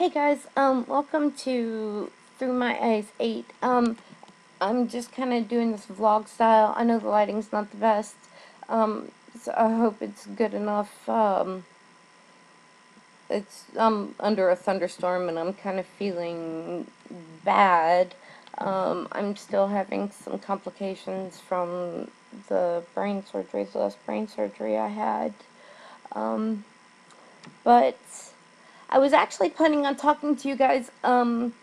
Hey guys, welcome to Through My Eyes 8. I'm just kind of doing this vlog style. I know the lighting's not the best, so I hope it's good enough. I'm under a thunderstorm and I'm kind of feeling bad. I'm still having some complications from the last brain surgery I had. But I was actually planning on talking to you guys, about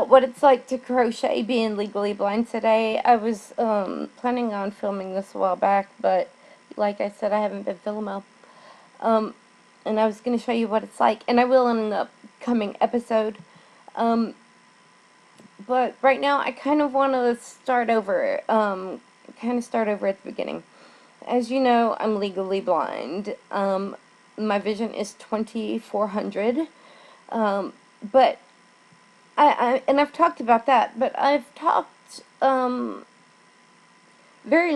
what it's like to crochet being legally blind today. I was planning on filming this a while back, but like I said, I haven't been filming well. And I was going to show you what it's like, and I will in an upcoming episode. But right now, I kind of want to start over, start over at the beginning. As you know, I'm legally blind. My vision is 2400. But and I've talked about that, but I've talked very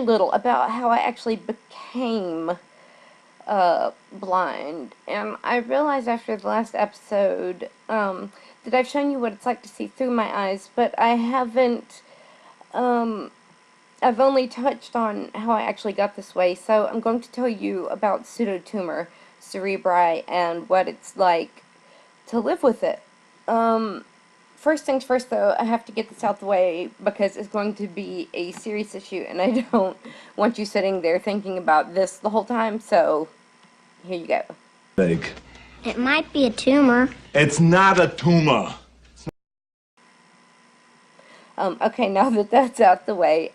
little about how I actually became blind. And I realized after the last episode that I've shown you what it's like to see through my eyes, but I haven't. I've only touched on how I actually got this way, so I'm going to tell you about pseudotumor cerebri and what it's like to live with it. First things first, though, I have to get this out the way because it's going to be a serious issue, and I don't want you sitting there thinking about this the whole time, so here you go. Fake. It might be a tumor. It's not a tumor. Okay, now that that's out the way,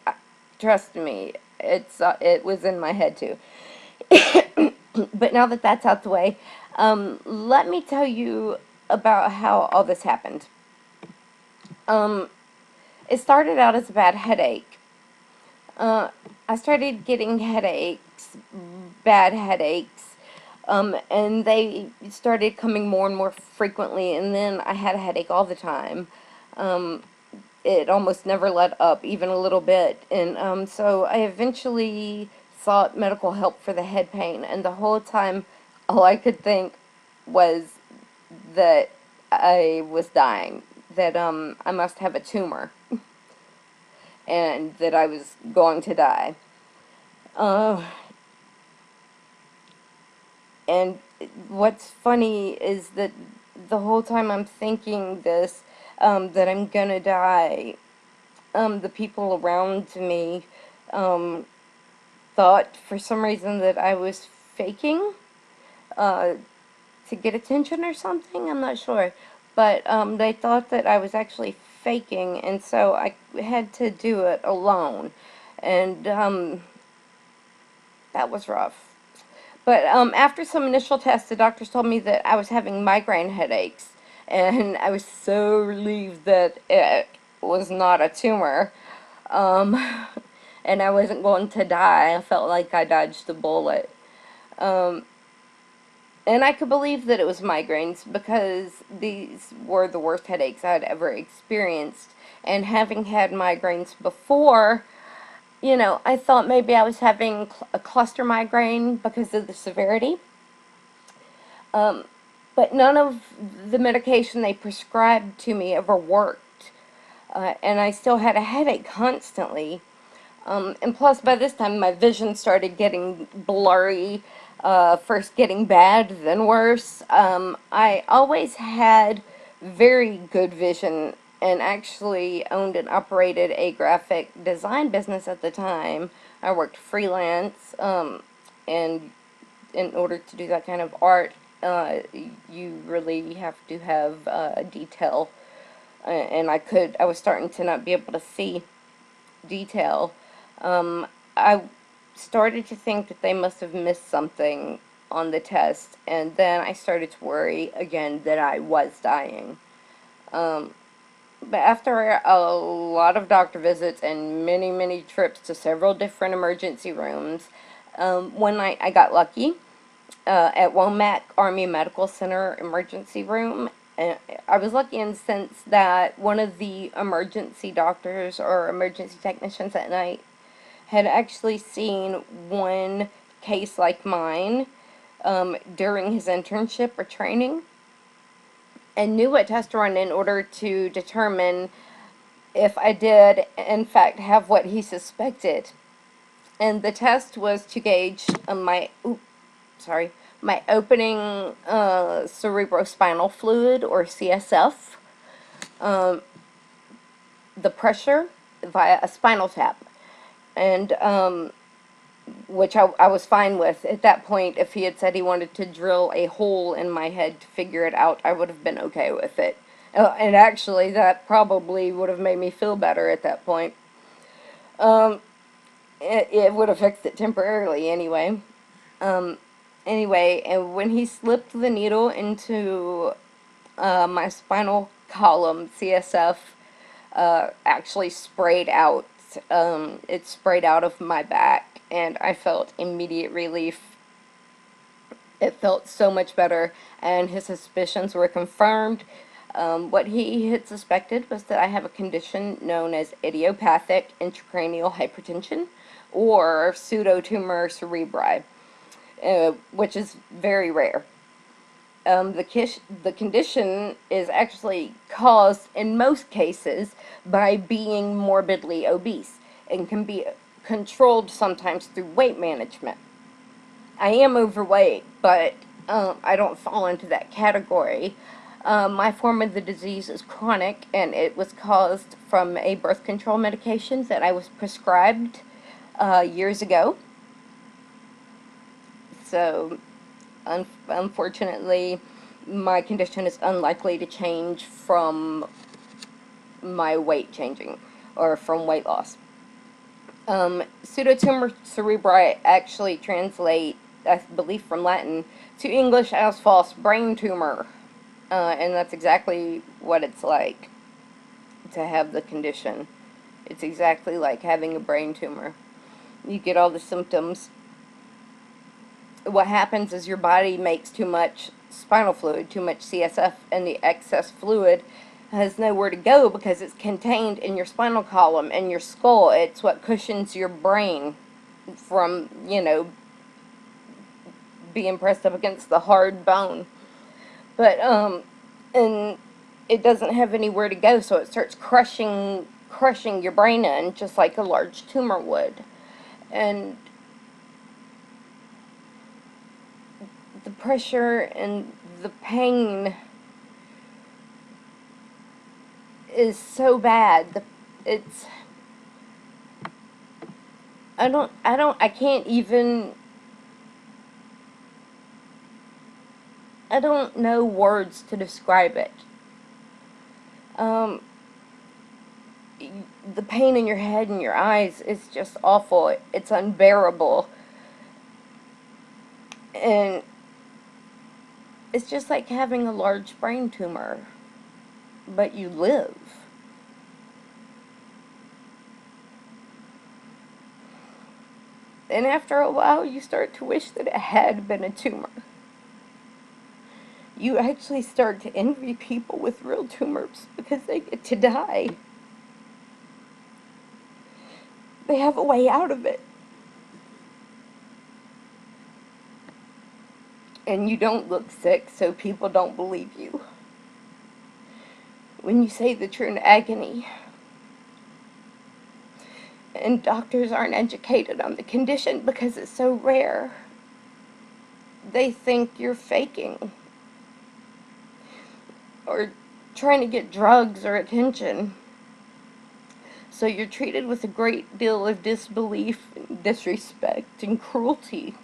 trust me, it was in my head, too. But now that that's out the way, let me tell you about how all this happened. It started out as a bad headache. I started getting headaches, bad headaches, and they started coming more and more frequently, and then I had a headache all the time. It almost never let up, even a little bit, and so I eventually sought medical help for the head pain, and the whole time all I could think was that I was dying, that I must have a tumor, and that I was going to die. And what's funny is that the whole time I'm thinking this, that I'm gonna die, the people around me thought for some reason that I was faking to get attention or something. I'm not sure. But they thought that I was actually faking, and so I had to do it alone. And that was rough. But after some initial tests, the doctors told me that I was having migraine headaches. And I was so relieved that it was not a tumor. And I wasn't going to die. I felt like I dodged a bullet. And I could believe that it was migraines because these were the worst headaches I had ever experienced. And having had migraines before, you know, I thought maybe I was having a cluster migraine because of the severity. But none of the medication they prescribed to me ever worked. And I still had a headache constantly. And plus, by this time, my vision started getting blurry, first getting bad, then worse. I always had very good vision and actually owned and operated a graphic design business at the time. I worked freelance, and in order to do that kind of art, you really have to have detail. And I was starting to not be able to see detail. I started to think that they must have missed something on the test, and then I started to worry again that I was dying. But after a lot of doctor visits and many, many trips to several different emergency rooms, one night I got lucky at Womack Army Medical Center emergency room. And I was lucky in the sense that one of the emergency doctors or emergency technicians at night had actually seen one case like mine during his internship or training. and knew what test to run in order to determine if I did, in fact, have what he suspected. And the test was to gauge my opening cerebrospinal fluid, or CSF, the pressure via a spinal tap, and which I was fine with at that point. If he had said he wanted to drill a hole in my head to figure it out, I would have been okay with it. And actually, that probably would have made me feel better at that point. Um, it would have fixed it temporarily anyway. Um, anyway, and when he slipped the needle into my spinal column, CSF actually sprayed out. It sprayed out of my back, and I felt immediate relief. It felt so much better, and his suspicions were confirmed. What he had suspected was that I have a condition known as idiopathic intracranial hypertension, or pseudotumor cerebri, which is very rare. The condition is actually caused, in most cases, by being morbidly obese, and can be controlled sometimes through weight management. I am overweight, but I don't fall into that category. My form of the disease is chronic, and it was caused from a birth control medication that I was prescribed years ago. So, unfortunately, my condition is unlikely to change from my weight changing, or from weight loss. Pseudotumor cerebri actually translate, I believe, from Latin to English as false brain tumor. And that's exactly what it's like to have the condition. It's exactly like having a brain tumor. You get all the symptoms. What happens is your body makes too much spinal fluid, too much CSF, and the excess fluid has nowhere to go because it's contained in your spinal column and your skull. It's what cushions your brain from, being pressed up against the hard bone. But, and it doesn't have anywhere to go, so it starts crushing your brain in, just like a large tumor would. And the pressure and the pain is so bad. It's, I can't even, I don't know words to describe it. The pain in your head and your eyes is just awful. It's unbearable. And it's just like having a large brain tumor, but you live. And after a while, you start to wish that it had been a tumor. You actually start to envy people with real tumors because they get to die. They have a way out of it. And you don't look sick, so people don't believe you. When you say that you're in agony, and doctors aren't educated on the condition because it's so rare, they think you're faking or trying to get drugs or attention. So you're treated with a great deal of disbelief, and disrespect, and cruelty.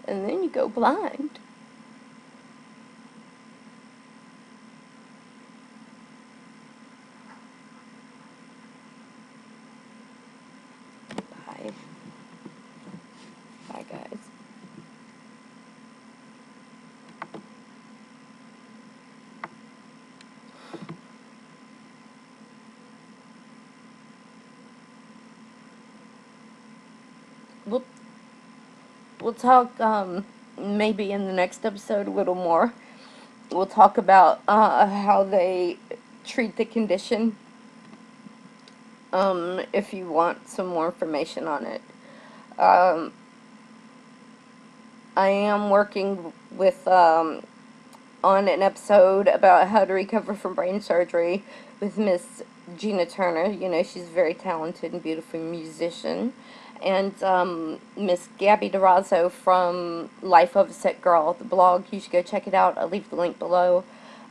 And then you go blind. Bye. Bye, guys. We'll, we'll talk, maybe in the next episode a little more. We'll talk about how they treat the condition, if you want some more information on it. Um, I am working with on an episode about how to recover from brain surgery with Miss Gina Turner. You know, she's a very talented and beautiful musician. And Miss Gabby DeRozzo from Life of a Sick Girl, the blog. You should go check it out. I'll leave the link below.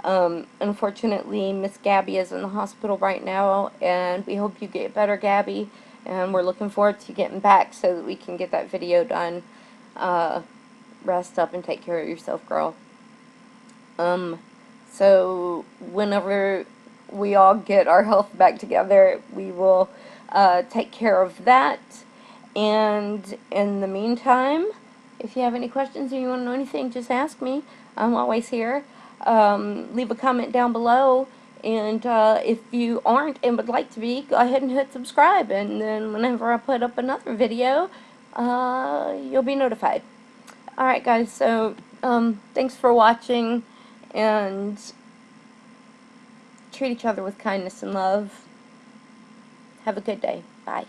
Unfortunately, Miss Gabby is in the hospital right now, and we hope you get better, Gabby. And we're looking forward to getting back so that we can get that video done. Rest up and take care of yourself, girl. So whenever we all get our health back together, we will take care of that. And in the meantime, if you have any questions or you want to know anything, just ask me. I'm always here. Leave a comment down below. And if you aren't and would like to be, go ahead and hit subscribe. And then whenever I put up another video, you'll be notified. Alright guys, so thanks for watching. And treat each other with kindness and love. Have a good day. Bye.